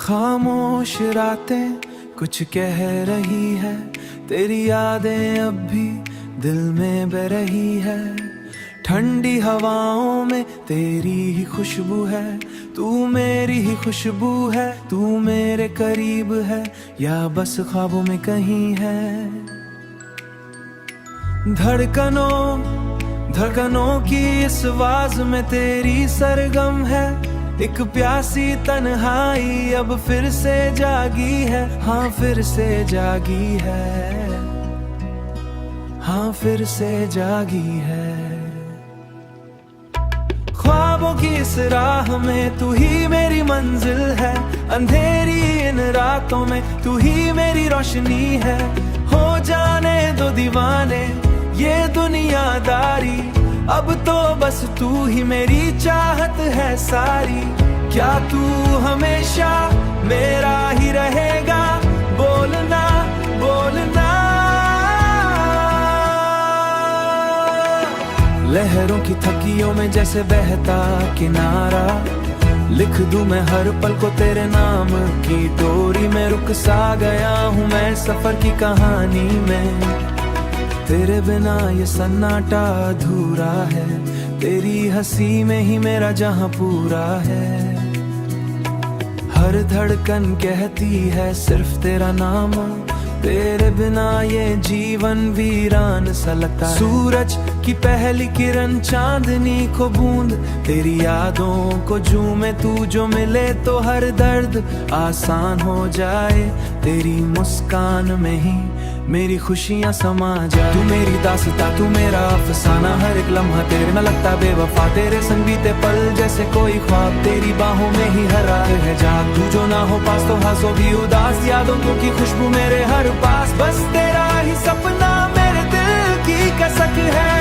खामोश रातें कुछ कह रही है, तेरी यादें अब भी दिल में बह रही है। ठंडी हवाओं में तेरी ही खुशबू है, तू मेरी ही खुशबू है। तू मेरे करीब है या बस ख्वाबों में कहीं है। धड़कनों की इस आवाज में तेरी सरगम है। एक प्यासी तन्हाई अब फिर से जागी है, हाँ फिर से जागी है, हाँ फिर से जागी है। ख्वाबों की इस राह में तू ही मेरी मंजिल है, अंधेरी इन रातों में तू ही मेरी रोशनी है। हो जाने दो दीवाने ये दुनियादारी, अब तो बस तू ही मेरी चाहत है सारी। क्या तू हमेशा मेरा ही रहेगा? बोलना बोलना। लहरों की थकियों में जैसे बहता किनारा, लिख दूं मैं हर पल को तेरे नाम की डोरी में। रुक सा गया हूँ मैं सफर की कहानी में, तेरे बिना ये सन्नाटा अधूरा है। तेरी हंसी में ही मेरा जहां पूरा है। हर धड़कन कहती है सिर्फ तेरा नाम, तेरे बिना ये जीवन वीरान सा लगता है। सूरज की पहली किरण चांदनी को बूंद, तेरी यादों को झूमे तू जो मिले तो हर दर्द आसान हो जाए। तेरी मुस्कान में ही मेरी खुशियाँ समा जाए। तू मेरी दास्तां तू मेरा अफसाना, हर एक लम्हा तेरे में लगता बेवफा। तेरे संग बीते पल जैसे कोई ख्वाब, तेरी बाहों में ही हर रात है जाग। तू जो ना हो पास तो हंसो भी उदास, यादों की खुशबू मेरे हर पास। बस तेरा ही सपना मेरे दिल की कसक है।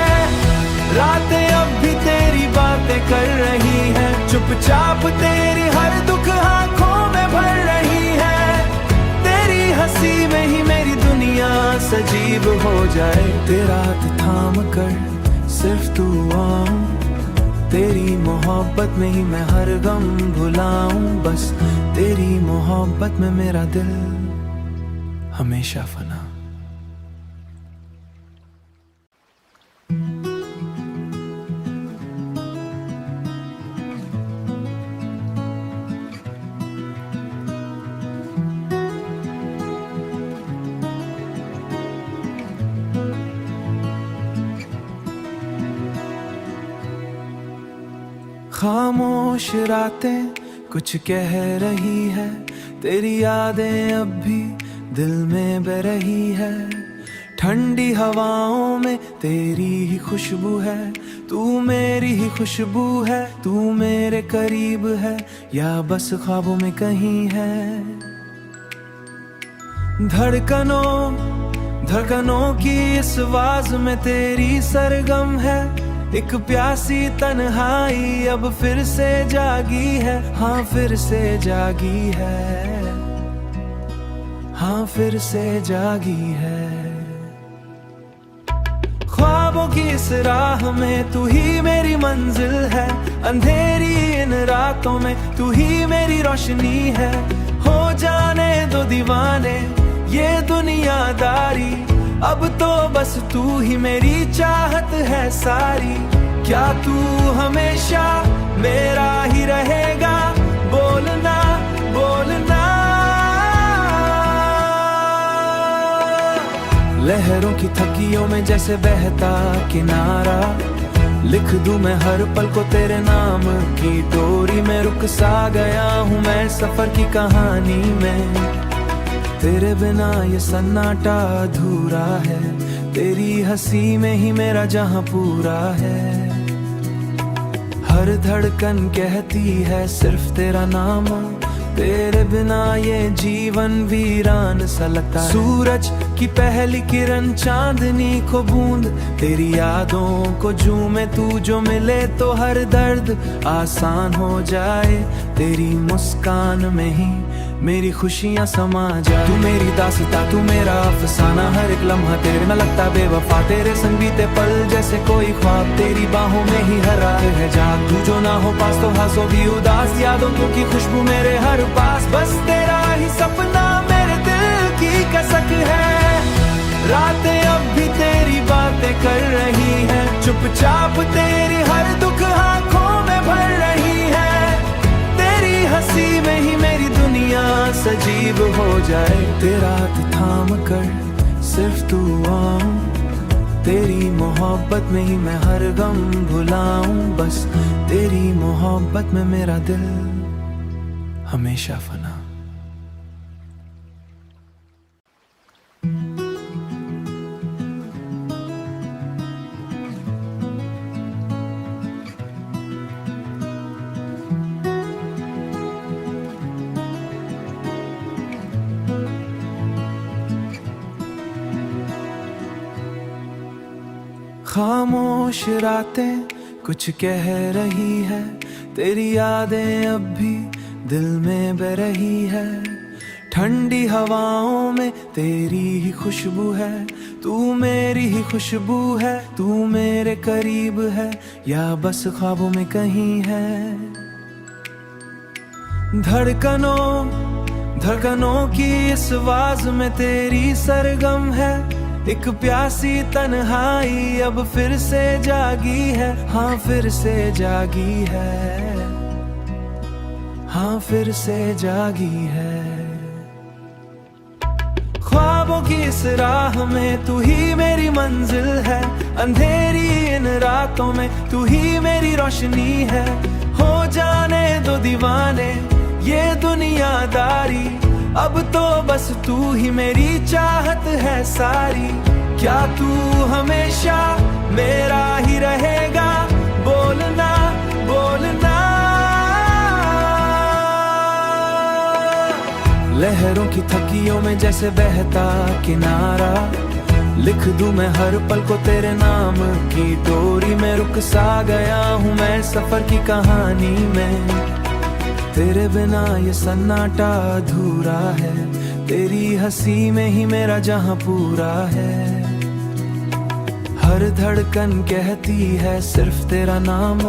रातें अब भी तेरी बातें कर रही है, चुपचाप तेरी हर दुख आंखों में भर रही है। तेरी हंसी में ही मेरी दुनिया सजीव हो जाए। तेरा हाथ थाम कर सिर्फ तू आऊं, तेरी मोहब्बत में ही मैं हर गम भुलाऊं। बस तेरी मोहब्बत में मेरा दिल हमेशा फना। खामोश रातें कुछ कह रही है, तेरी यादें अब भी दिल में बह रही है। ठंडी हवाओं में तेरी ही खुशबू है, तू मेरी ही खुशबू है। तू मेरे करीब है या बस ख्वाबों में कहीं है। धड़कनों की इस आवाज में तेरी सरगम है। एक प्यासी तन्हाई अब फिर से जागी है, हाँ फिर से जागी है, हाँ फिर से जागी है। ख्वाबों की इस राह में तू ही मेरी मंजिल है, अंधेरी इन रातों में तू ही मेरी रोशनी है। हो जाने दो दीवाने ये दुनियादारी, अब तो बस तू ही मेरी चाहत है सारी। क्या तू हमेशा मेरा ही रहेगा? बोलना बोलना। लहरों की थकियों में जैसे बहता किनारा, लिख दूं मैं हर पल को तेरे नाम की डोरी में। रुक सा गया हूँ मैं सफर की कहानी में, तेरे बिना ये सन्नाटा अधूरा है। तेरी हंसी में ही मेरा जहां पूरा है। हर धड़कन कहती है सिर्फ तेरा नाम, तेरे बिना ये जीवन वीरान सा लगता है। सूरज की पहली किरण चांदनी को बूंद, तेरी यादों को झूमे तू जो मिले तो हर दर्द आसान हो जाए। तेरी मुस्कान में ही मेरी खुशियाँ समा जा। तू मेरी दास्तां, तू मेरा अफसाना, हर एक लम्हा तेरे न लगता बेवफा। तेरे संग बीते पल जैसे कोई ख्वाब, तेरी बाहों में ही हर रात है जाग। तू जो ना हो पास तो हंसो भी उदास, यादों की खुशबू मेरे हर पास। बस तेरा ही सपना मेरे दिल की कसक है। रातें अब भी तेरी बातें कर रही है, चुपचाप तेरी हर दुख आंखों में भर रही है। तेरी हंसी में ही मेरी दुनिया सजीव हो जाए। तेरा हाथ थाम कर सिर्फ तू आऊं, तेरी मोहब्बत में ही मैं हर गम भुलाऊं। बस तेरी मोहब्बत में मेरा दिल हमेशा फना। खामोश रातें कुछ कह रही है, तेरी यादें अब भी दिल में बह रही है। ठंडी हवाओं में तेरी ही खुशबू है, तू मेरी ही खुशबू है। तू मेरे करीब है या बस ख्वाबों में कहीं है। धड़कनों की इस आवाज में तेरी सरगम है। एक प्यासी तन्हाई अब फिर से जागी है, हाँ फिर से जागी है, हाँ फिर से जागी है। ख्वाबों की इस राह में तू ही मेरी मंजिल है, अंधेरी इन रातों में तू ही मेरी रोशनी है। हो जाने दो दीवाने ये दुनियादारी, अब तो बस तू ही मेरी चाहत है सारी। क्या तू हमेशा मेरा ही रहेगा? बोलना बोलना। लहरों की थकियों में जैसे बहता किनारा, लिख दूं मैं हर पल को तेरे नाम की डोरी में। रुक सा गया हूँ मैं सफर की कहानी में, तेरे बिना ये सन्नाटा अधूरा है। तेरी हंसी में ही मेरा जहां पूरा है। हर धड़कन कहती है सिर्फ तेरा नाम,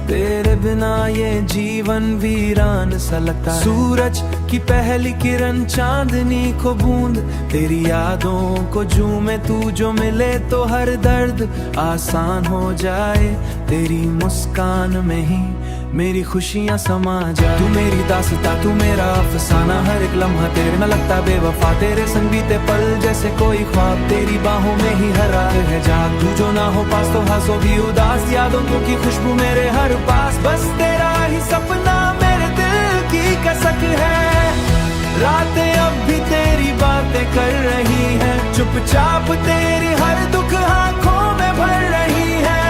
तेरे बिना ये जीवन वीरान सा लगता है। सूरज की पहली किरण चांदनी को बूंद, तेरी यादों को झूमे तू जो मिले तो हर दर्द आसान हो जाए। तेरी मुस्कान में ही मेरी खुशियाँ समा जा। तू मेरी दास्तां, तू मेरा अफसाना, हर एक लम्हा तेरे न लगता बेवफा। तेरे संग बीते पल जैसे कोई ख्वाब, तेरी बाहों में ही हर रात है जाग। तू जो ना हो पास तो हंसो भी उदास, यादों की खुशबू मेरे हर पास। बस तेरा ही सपना मेरे दिल की कसक है। रातें अब भी तेरी बातें कर रही है, चुपचाप तेरी हर दुख आंखों में भर रही है।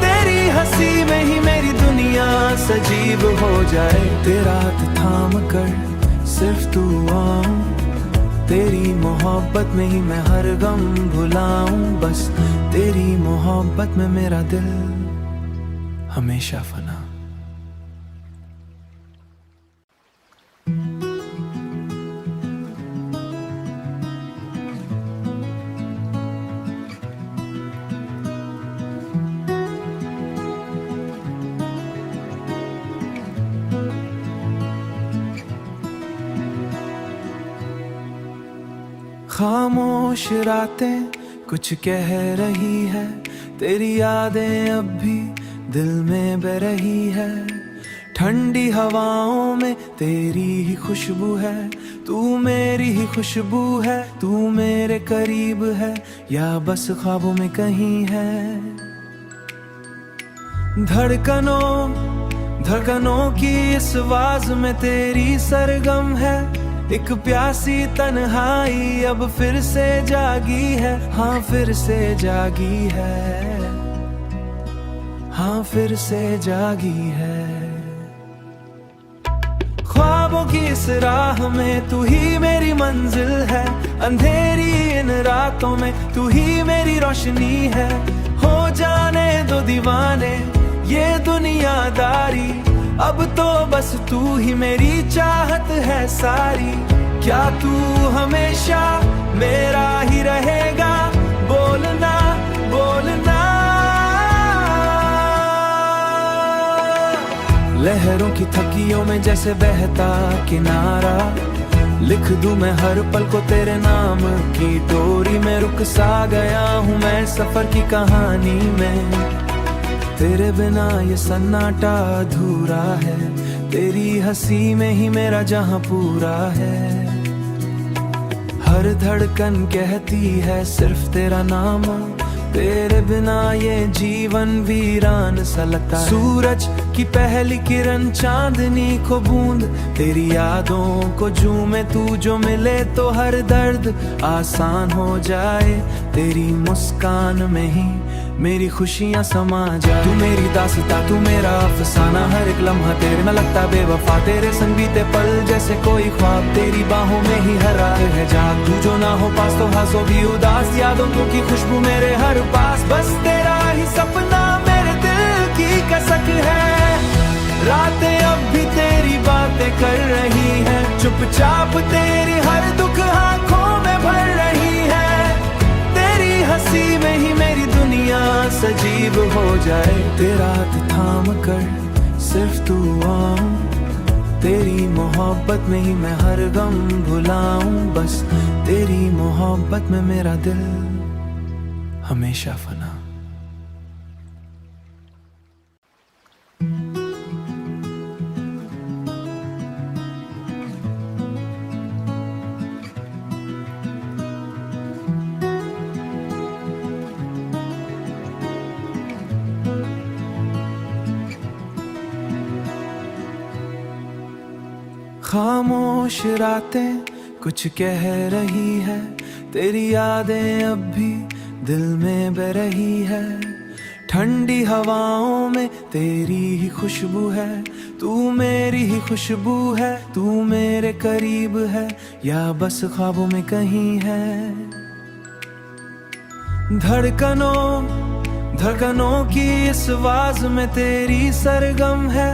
तेरी हंसी में ही मेरी दुनिया सजीव हो जाए। तेरा हाथ थाम कर सिर्फ तू आऊं, तेरी मोहब्बत में ही मैं हर गम भुलाऊं। बस तेरी मोहब्बत में मेरा दिल हमेशा फना। खामोश रातें कुछ कह रही है, तेरी यादें अब भी दिल में बह रही है। ठंडी हवाओं में तेरी ही खुशबू है, तू मेरी ही खुशबू है। तू मेरे करीब है या बस ख्वाबों में कहीं है। धड़कनों की इस आवाज में तेरी सरगम है। एक प्यासी तन्हाई अब फिर से जागी है, हाँ फिर से जागी है, हाँ फिर से जागी है। ख्वाबों की इस राह में तू ही मेरी मंजिल है, अंधेरी इन रातों में तू ही मेरी रोशनी है। हो जाने दो दीवाने ये दुनियादारी, अब तो बस तू ही मेरी चाहत है सारी। क्या तू हमेशा मेरा ही रहेगा? बोलना बोलना। लहरों की थकियों में जैसे बहता किनारा, लिख दूं मैं हर पल को तेरे नाम की डोरी में। रुक सा गया हूँ मैं सफर की कहानी में, तेरे बिना ये सन्नाटा अधूरा है। तेरी हंसी में ही मेरा जहां पूरा है। हर धड़कन कहती है सिर्फ तेरा नाम, तेरे बिना ये जीवन वीरान सा लगता है। सूरज की पहली किरण चांदनी को बूंद, तेरी यादों को झूमे तू जो मिले तो हर दर्द आसान हो जाए। तेरी मुस्कान में ही मेरी खुशियां समा जाए। तू मेरी दास्तां तू मेरा अफसाना, हर एक लम्हा तेरे में लगता बेवफा। तेरे संग बीते पल जैसे कोई ख्वाब, तेरी बाहों में ही हरा है जाग। तू जो ना हो पास तो हंसो भी उदास, यादों की खुशबू मेरे हर पास। बस तेरा ही सपना मेरे दिल की कसक है। रातें अब भी तेरी बातें कर रही है, चुपचाप तेरी हर दुख आंखों में भर रही है। तेरी हंसी में ही मेरी दुनिया सजीव हो जाए। तेरा हाथ थाम कर सिर्फ तू आऊं, तेरी मोहब्बत में ही मैं हर गम भुलाऊं। बस तेरी मोहब्बत में मेरा दिल हमेशा फना। खामोश रातें कुछ कह रही है, तेरी यादें अब भी दिल में बह रही है। ठंडी हवाओं में तेरी ही खुशबू है, तू मेरी ही खुशबू है। तू मेरे करीब है या बस ख्वाबों में कहीं है। धड़कनों की इस आवाज में तेरी सरगम है।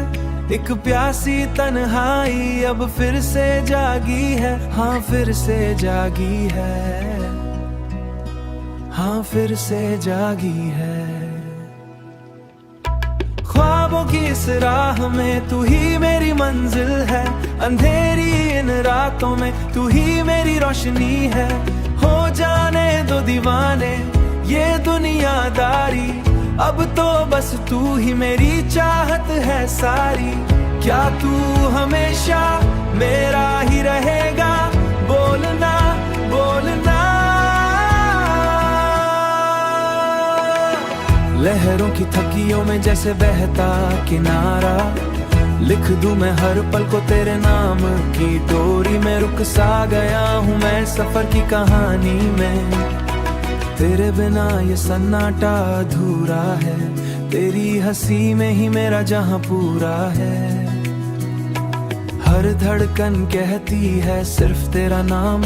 एक प्यासी तन्हाई अब फिर से जागी है। हाँ फिर से जागी है, हाँ फिर से जागी है। ख्वाबों की इस राह में तू ही मेरी मंजिल है। अंधेरी इन रातों में तू ही मेरी रोशनी है। हो जाने दो दीवाने ये दुनियादारी, अब तो बस तू ही मेरी चाहत है सारी। क्या तू हमेशा मेरा ही रहेगा? बोलना बोलना। लहरों की थकियों में जैसे बहता किनारा, लिख दूं मैं हर पल को तेरे नाम की डोरी में। रुक सा गया हूँ मैं सफर की कहानी में, तेरे बिना ये सन्नाटा अधूरा है। तेरी हंसी में ही मेरा जहां पूरा है। हर धड़कन कहती है सिर्फ तेरा नाम,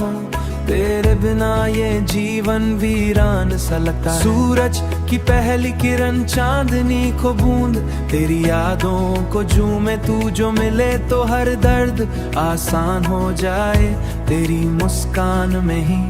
तेरे बिना ये जीवन वीरान सा लगता है। सूरज की पहली किरण चांदनी को बूंद, तेरी यादों को झूमे तू जो मिले तो हर दर्द आसान हो जाए। तेरी मुस्कान में ही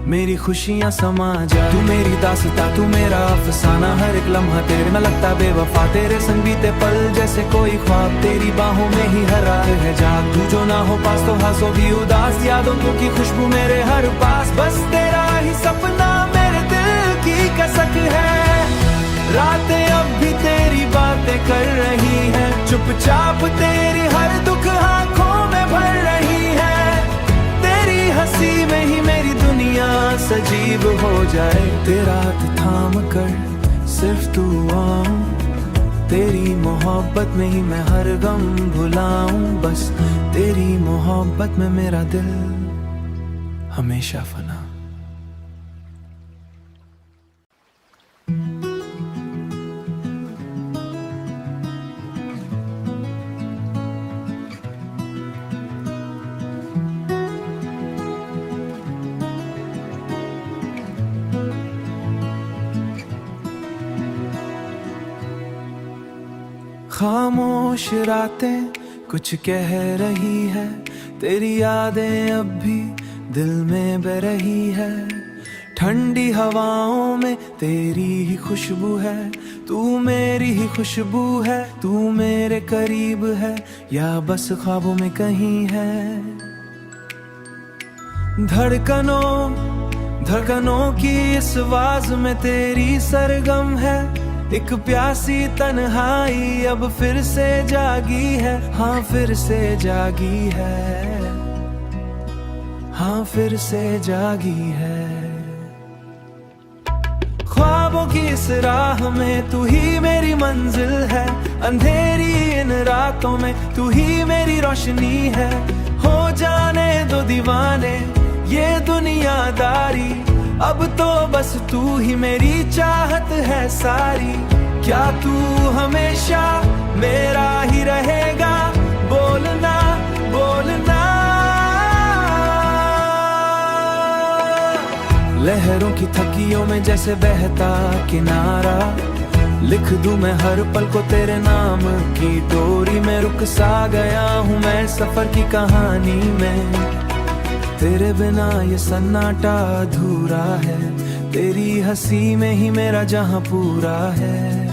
मेरी खुशियां समा जाए। तू मेरी दास्तां तू मेरा अफसाना, हर एक लम्हा तेरे में लगता बेवफा। तेरे संग बीते पल जैसे कोई ख्वाब, तेरी बाहों में ही हरा है जाग। तू जो ना हो पास तो हंसो भी उदास, यादों की खुशबू मेरे हर पास। बस तेरा ही सपना मेरे दिल की कसक है। रातें अब भी तेरी बातें कर रही है, चुपचाप तेरी हर दुख आंखों में भर रही है। तेरी हंसी में ही मेरी दुनिया सजीव हो जाए। तेरा हाथ थाम कर सिर्फ तू आऊं, तेरी मोहब्बत में ही मैं हर गम भुलाऊं। बस तेरी मोहब्बत में मेरा दिल हमेशा फना। खामोश रातें कुछ कह रही है, तेरी यादें अब भी दिल में बह रही है। ठंडी हवाओं में तेरी ही खुशबू है, तू मेरी ही खुशबू है। तू मेरे करीब है या बस ख्वाबों में कहीं है। धड़कनों की इस आवाज में तेरी सरगम है। एक प्यासी तन्हाई अब फिर से जागी है, हाँ फिर से जागी है, हाँ फिर से जागी है। ख्वाबों की इस राह में तू ही मेरी मंजिल है, अंधेरी इन रातों में तू ही मेरी रोशनी है। हो जाने दो दीवाने ये दुनियादारी, अब तो बस तू ही मेरी चाहत है सारी। क्या तू हमेशा मेरा ही रहेगा? बोलना बोलना। लहरों की थकियों में जैसे बहता किनारा, लिख दूं मैं हर पल को तेरे नाम की डोरी में। रुक सा गया हूँ मैं सफर की कहानी में, तेरे बिना ये सन्नाटा अधूरा है। तेरी हंसी में ही मेरा जहां पूरा है।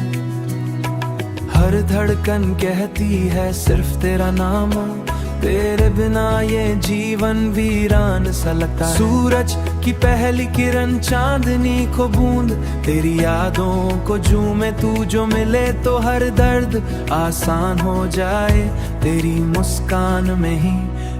हर धड़कन कहती है सिर्फ तेरा नाम, तेरे बिना ये जीवन वीरान सा लगता है। सूरज की पहली किरण चांदनी को बूंद, तेरी यादों को झूमे तू जो मिले तो हर दर्द आसान हो जाए। तेरी मुस्कान में ही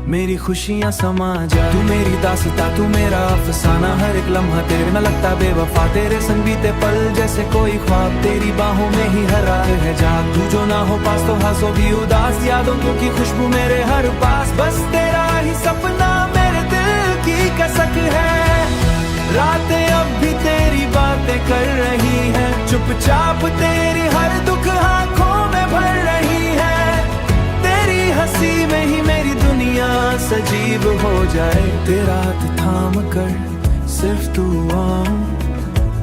मेरी खुशियाँ समा जाए। तू मेरी दास्तां तू मेरा अफसाना, हर एक लम्हा तेरे में लगता बेवफा। तेरे संग बीते पल जैसे कोई ख्वाब, तेरी बाहों में ही हर रात है जाग। तू जो ना हो पास तो हंसो भी उदास, यादों की खुशबू मेरे हर पास। बस तेरा ही सपना मेरे दिल की कसक है। रातें अब भी तेरी बातें कर रही है, चुपचाप तेरी हर दुख आंखों में भर रही है। तेरी हंसी में ही मेरी दुनिया सजीव हो जाए। तेरा हाथ थाम कर सिर्फ तू आऊं,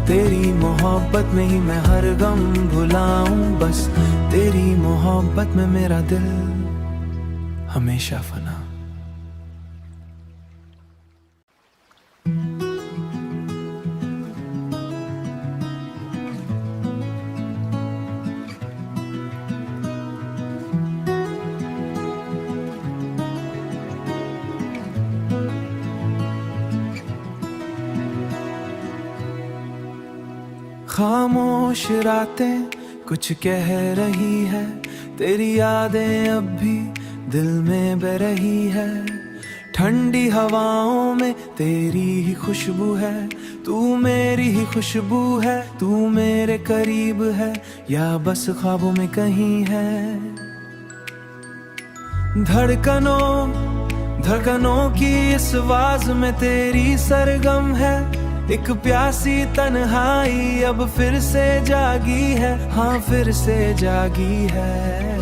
तेरी मोहब्बत में ही मैं हर गम भुलाऊं। बस तेरी मोहब्बत में मेरा दिल हमेशा फना। खामोश रातें कुछ कह रही है, तेरी यादें अब भी दिल में बह रही है। ठंडी हवाओं में तेरी ही खुशबू है, तू मेरी ही खुशबू है। तू मेरे करीब है या बस ख्वाबों में कहीं है। धड़कनों की इस आवाज में तेरी सरगम है। एक प्यासी तन्हाई अब फिर से जागी है, हाँ फिर से जागी है।